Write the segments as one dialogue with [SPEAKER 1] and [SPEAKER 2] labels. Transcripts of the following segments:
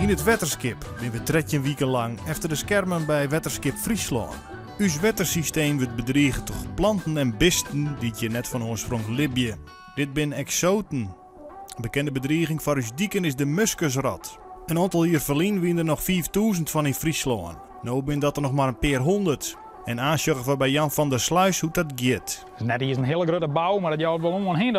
[SPEAKER 1] In het Wetterskip zijn we 13 weken lang efter de schermen bij Wetterskip Friesland. Ons wettersysteem wordt bedreigd door planten en beesten die je net van oorsprong libje. Dit zijn exoten. Een bekende bedreiging voor ons dieken is de muskusrat. Een aantal jaar verlien waren er nog 5000 van in Friesland. Nu zijn dat er nog maar een paar honderd. En aansjoggen we bij Jan van der Sluis hoe dat gaat.
[SPEAKER 2] Net hier is een hele grote bouw, maar dat jouwt wel om heen.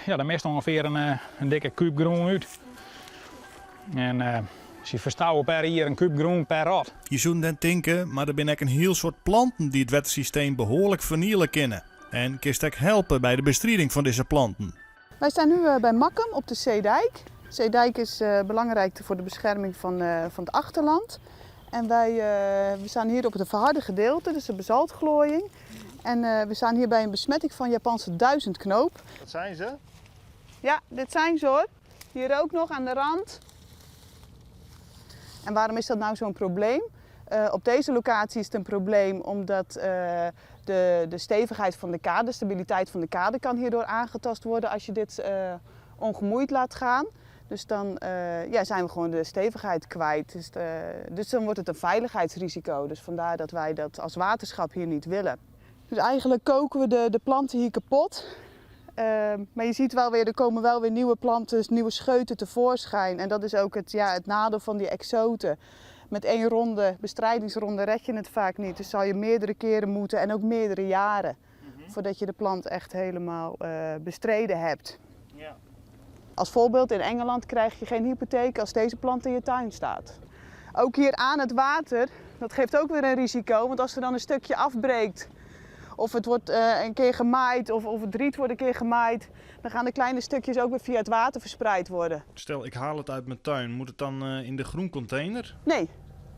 [SPEAKER 2] Dat mist ongeveer een dikke kuub groen uit. En ze verstouwen per hier een kuub groen per rot.
[SPEAKER 1] Je zou dan denken, maar er zijn ook een heel soort planten die het wettersysteem behoorlijk vernielen kunnen. En kun ook helpen bij de bestrijding van deze planten.
[SPEAKER 3] Wij staan nu bij Makkum op de Zeedijk. De Zeedijk is belangrijk voor de bescherming van het achterland. En we staan hier op het verharde gedeelte, dus de basaltglooiing. En we staan hier bij een besmetting van Japanse duizendknoop.
[SPEAKER 1] Wat zijn ze?
[SPEAKER 3] Ja, dit zijn ze hoor. Hier ook nog aan de rand. En waarom is dat nou zo'n probleem? Op deze locatie is het een probleem omdat de stevigheid van de kade, de stabiliteit van de kade kan hierdoor aangetast worden als je dit ongemoeid laat gaan. Dus dan zijn we gewoon de stevigheid kwijt. Dus dan wordt het een veiligheidsrisico. Dus vandaar dat wij dat als waterschap hier niet willen. Dus eigenlijk koken we de planten hier kapot. Maar je ziet wel weer, er komen wel weer nieuwe planten, nieuwe scheuten tevoorschijn. En dat is ook het nadeel van die exoten. Met één bestrijdingsronde red je het vaak niet. Dus zal je meerdere keren moeten en ook meerdere jaren. Voordat je de plant echt helemaal bestreden hebt.
[SPEAKER 1] Ja.
[SPEAKER 3] Als voorbeeld, in Engeland krijg je geen hypotheek als deze plant in je tuin staat. Ook hier aan het water, dat geeft ook weer een risico. Want als er dan een stukje afbreekt, of het wordt een keer gemaaid, of het riet wordt een keer gemaaid, dan gaan de kleine stukjes ook weer via het water verspreid worden.
[SPEAKER 1] Stel, ik haal het uit mijn tuin. Moet het dan in de groencontainer?
[SPEAKER 3] Nee,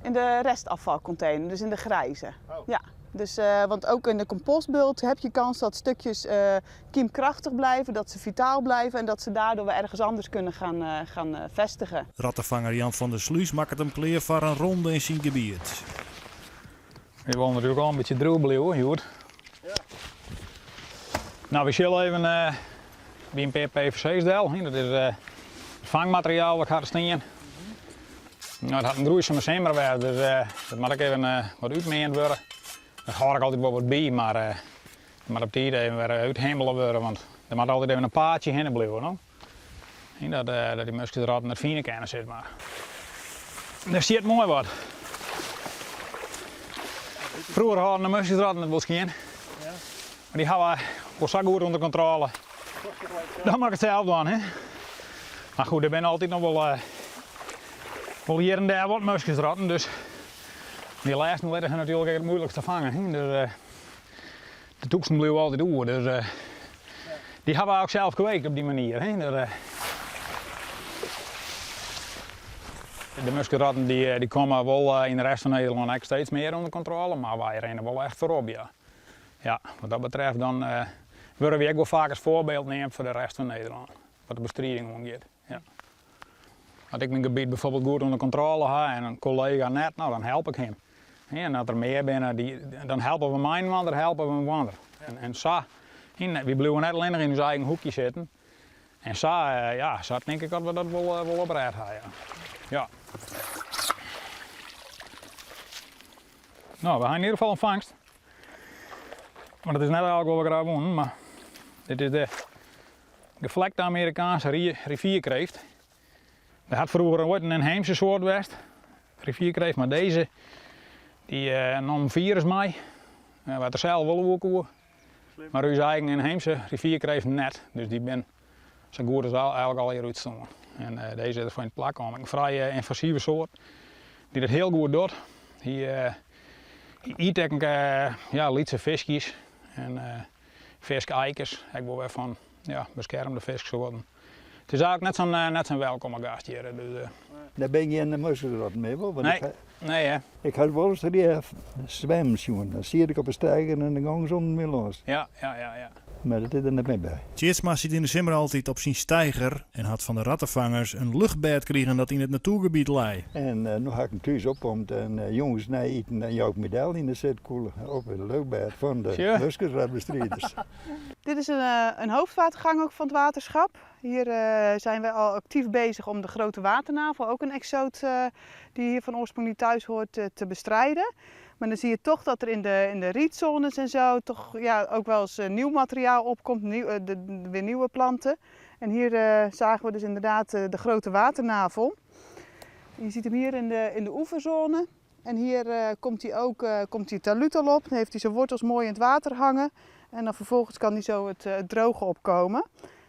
[SPEAKER 3] in de restafvalcontainer, dus in de grijze.
[SPEAKER 1] Oh.
[SPEAKER 3] Ja. Dus, want ook in de compostbult heb je kans dat stukjes kiemkrachtig blijven, dat ze vitaal blijven en dat ze daardoor weer ergens anders kunnen gaan vestigen.
[SPEAKER 1] Rattenvanger Jan van der Sluis maakt het hem klaar voor een ronde in zijn gebied.
[SPEAKER 2] We willen natuurlijk al een beetje droog blijven, Joert.
[SPEAKER 1] Ja.
[SPEAKER 2] Nou, we zullen even bij een PVC-stel. Dat is het vangmateriaal wat gaat staan. Nou, het had een gruisame zomer weer, dus dat moet ik even wat uitmeend worden. Daar ga ik altijd wel wat bij, maar op die even weer uithemelen worden, want er moet altijd even een paadje heen blijven. No? En dat die muskusratten naar fine kunnen zitten, maar daar zit mooi wat. Vroeger hadden de muskusratten het wel geen, maar die hebben we zo goed onder controle. Dan mag ik het zelf doen. Hè? Maar goed, er zijn altijd nog wel hier en daar wat muskusratten, dus die laatste liggen natuurlijk het moeilijkst te vangen. Hè? Dus, de toeksten blijven altijd oer, dus die hebben we ook zelf gekweekt op die manier. Hè? Dus, de muskusratten die komen wel in de rest van Nederland echt steeds meer onder controle, maar wij rennen wel echt voorop. Ja. Ja, wat dat betreft dan worden we ook wel vaak als voorbeeld nemen voor de rest van Nederland, wat de bestrijding omgaat. Ja. Als ik mijn gebied bijvoorbeeld goed onder controle heb en een collega net, nou, dan help ik hem. En als er meer binnen, dan helpen we mijn man, dan helpen we een ander. En zo, we blijven net alleen nog in ons eigen hoekje zitten. En zo denk ik dat we dat wel oprecht hebben. Ja. Nou, we hebben in ieder geval een vangst. Maar dat is net eigenlijk wat we graag wonen, maar dit is de gevlekte Amerikaanse rivierkreeft. Dat had vroeger ooit een inheemse soort geweest, rivierkreeft, maar deze die nam een virus mee. Wat er zelf wel ook. Maar uw eigen inheemse rivierkreeft net, dus die ben zo goed als eigenlijk al hier uitstonden. En deze is van het plak om. Een vrij invasieve soort die dat heel goed doet. Die eet lietse visjes en viseikers. Ik wil weer van beschermde vissoorten. Het is eigenlijk net zo'n welkome gast hier. Dus,
[SPEAKER 4] Daar ben je in de muskusratten mee, hoor.
[SPEAKER 2] Nee, hè?
[SPEAKER 4] Ik had wel eens die zwemmen, jongen. Dan zie ik op een steiger en dan gang ze onder me los.
[SPEAKER 2] Ja.
[SPEAKER 4] Maar dat is er net mee bij.
[SPEAKER 1] Tjitsma zit in de zomer altijd op zijn steiger en had van de rattenvangers een luchtbed gekregen dat in het natuurgebied lei.
[SPEAKER 4] En nu ga ik hem thuis opkomt en jongens eten en jouw medaille in de zitkoelen op het luchtbed van de muskusratbestrijders.
[SPEAKER 3] Dit is een hoofdwatergang ook van het waterschap. Hier zijn we al actief bezig om de grote waternavel, ook een exoot die hier van oorsprong niet thuis hoort, te bestrijden. Maar dan zie je toch dat er in de rietzones en zo toch ja, ook wel eens nieuw materiaal opkomt, weer nieuwe planten. En hier zagen we dus inderdaad de grote waternavel. Je ziet hem hier in de oeverzone. En hier komt hij talud al op. Dan heeft hij zijn wortels mooi in het water hangen. En dan vervolgens kan hij zo het droge opkomen.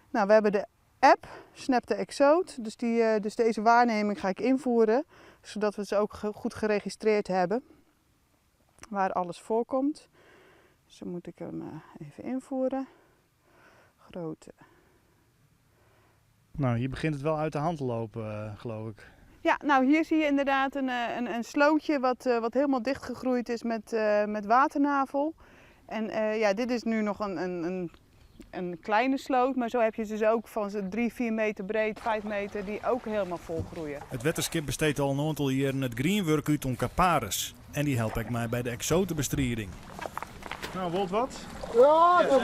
[SPEAKER 3] Nou, we hebben de app, Snap the Exoot. Dus deze waarneming ga ik invoeren. Zodat we ze ook goed geregistreerd hebben. Waar alles voorkomt. Dus dan moet ik hem even invoeren. Grootte.
[SPEAKER 1] Nou, hier begint het wel uit de hand te lopen, geloof ik.
[SPEAKER 3] Ja, nou hier zie je inderdaad een slootje wat helemaal dichtgegroeid is met waternavel. En ja, dit is nu nog een kleine sloot, maar zo heb je dus ook van 3, 4 meter breed, 5 meter, die ook helemaal volgroeien.
[SPEAKER 1] Het Wetterskip besteedt al een aantal jaren het greenwork uit om Caparis. En die helpt ik mij bij de exotenbestrijding. Nou, wilt wat?
[SPEAKER 5] Ja, dat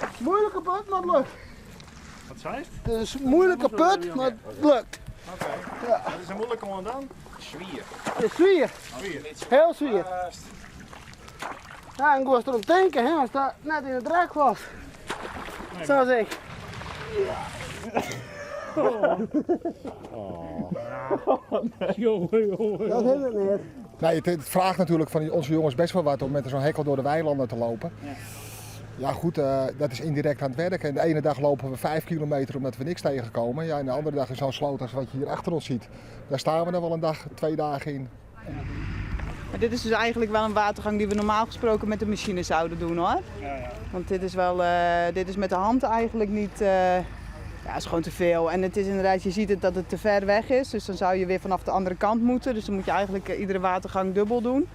[SPEAKER 5] is moeilijke put, maar het lukt.
[SPEAKER 1] Wat zei het?
[SPEAKER 5] Het is een moeilijke put, maar het lukt.
[SPEAKER 1] Oké.
[SPEAKER 5] Ja.
[SPEAKER 1] Wat is er moeilijk om dan?
[SPEAKER 5] Het is zwier. Heel zwier. Ja, en ik was erom denken, hè, als dat net in het drek was. Zo zeg ik. Dat is het niet.
[SPEAKER 6] Nee, het vraagt natuurlijk van onze jongens best wel wat om met zo'n hekkel door de weilanden te lopen. Ja goed, dat is indirect aan het werken. En de ene dag lopen we 5 kilometer omdat we niks tegenkomen. Ja, en de andere dag is zo'n sloot als wat je hier achter ons ziet. Daar staan we dan wel een dag, 2 dagen in.
[SPEAKER 3] Maar dit is dus eigenlijk wel een watergang die we normaal gesproken met de machine zouden doen hoor. Want dit is wel, dit is met de hand eigenlijk niet, ja, is gewoon te veel. En het is inderdaad, je ziet het dat het te ver weg is. Dus dan zou je weer vanaf de andere kant moeten. Dus dan moet je eigenlijk iedere watergang dubbel doen.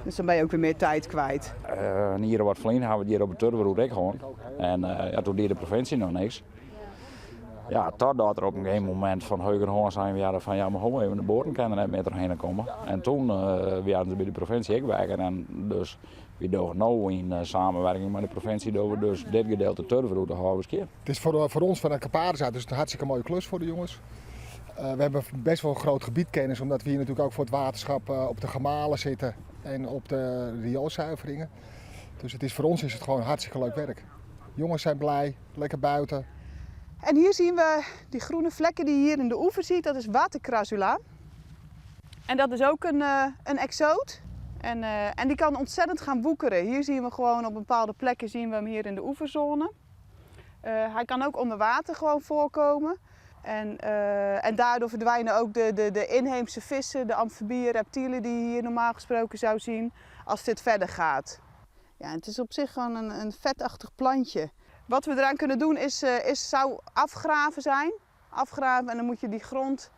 [SPEAKER 3] Dus dan ben je ook weer meer tijd kwijt.
[SPEAKER 7] Hier wat verleden hebben we het hier op de Turvenroute ook gewoon. En ja, toen deed de provincie nog niks. Ja, totdat er op een gegeven moment van Heugenhoorn zijn we hadden van ja, maar gewoon even de boorden kunnen net met erheen komen. En toen waren ze bij de provincie ook werken. En dus we doen nu in samenwerking met de provincie doen we dus dit gedeelte Turvenroute houden keer.
[SPEAKER 6] Het is voor ons van een Caparis uit dus een hartstikke mooie klus voor de jongens. We hebben best wel een groot gebiedkennis omdat we hier natuurlijk ook voor het waterschap op de gemalen zitten en op de rioolzuiveringen. Dus voor ons is het gewoon hartstikke leuk werk. Jongens zijn blij, lekker buiten.
[SPEAKER 3] En hier zien we die groene vlekken die je hier in de oever ziet, dat is watercrasula. En dat is ook een exoot. En die kan ontzettend gaan woekeren. Hier zien we gewoon op bepaalde plekken zien we hem hier in de oeverzone. Hij kan ook onder water gewoon voorkomen. En daardoor verdwijnen ook de inheemse vissen, de amfibieën, reptielen die je hier normaal gesproken zou zien als dit verder gaat. Ja, het is op zich gewoon een vetachtig plantje. Wat we eraan kunnen doen zou afgraven zijn. Afgraven en dan moet je die grond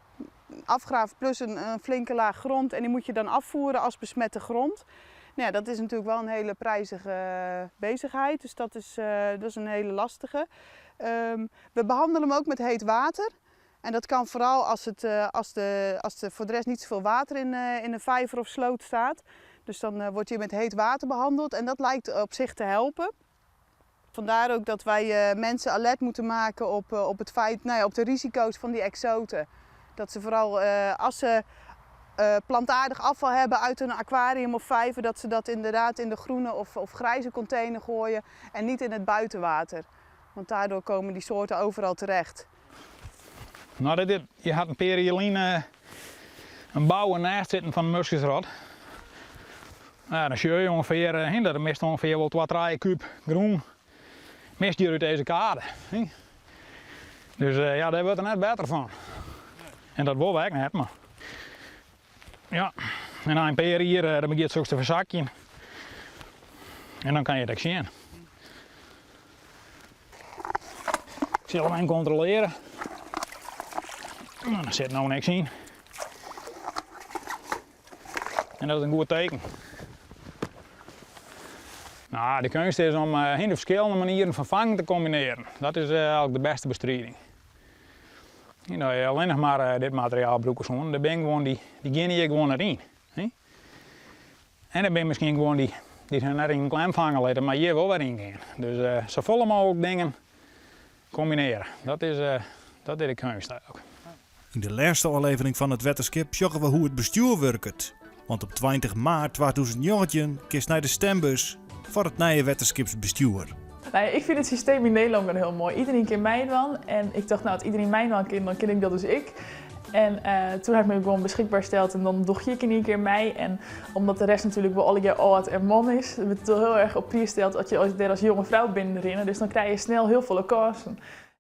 [SPEAKER 3] afgraven plus een flinke laag grond en die moet je dan afvoeren als besmette grond. Nou ja, dat is natuurlijk wel een hele prijzige bezigheid, dus dat is een hele lastige. We behandelen hem ook met heet water. En dat kan vooral als er voor de rest niet zoveel water in een vijver of sloot staat. Dus dan wordt hij met heet water behandeld en dat lijkt op zich te helpen. Vandaar ook dat wij mensen alert moeten maken op het feit, nou ja, op de risico's van die exoten. Dat ze vooral als ze plantaardig afval hebben uit een aquarium of vijver, dat ze dat inderdaad in de groene of grijze container gooien en niet in het buitenwater. Want daardoor komen die soorten overal terecht.
[SPEAKER 2] Nou, je had een perioline een bouwen naast zitten van de muskusrot. Nou, dan zie je ongeveer, dat mist ongeveer wel 2-3 kuub groen mist hier uit deze kade. Dus ja, daar wordt er net beter van. En dat wil ik net, maar ja, en na een paar hier dan begint het zo te verzakken. En dan kan je het ook zien. Ik zal hem even controleren. Nou, er zit nou niks in. En dat is een goed teken. Nou, de kunst is om de verschillende manieren van vangen te combineren. Dat is eigenlijk de beste bestrijding. Nou, je alleen nog maar dit materiaal gebruiken, daar ben gewoon die gaan hier gewoon erin. He? En dan ben je misschien gewoon die Die zijn net in een klem vangen laten, maar hier wel weer in gaan. Dus zo volle mogelijk dingen combineren. Dat is de kunst ook.
[SPEAKER 1] In de laatste aflevering van het Wetterskip zorgen we hoe het bestuur werkt. Want op 20 maart 2019 kiest naar de stembus voor het nieuwe Wetterskipsbestuur.
[SPEAKER 8] Nou ja, ik vind het systeem in Nederland wel heel mooi. Iedereen kent meedoen en ik dacht, nou, als iedereen meedoen kent, dan ken ik dat dus ik. En toen heb ik me gewoon beschikbaar gesteld en dan doe ik in één keer mee. En omdat de rest natuurlijk wel alle jaar oud en man is, wordt het wel heel erg op prijs gesteld dat je als jonge vrouw bent erin. Dus dan krijg je snel heel veel kansen.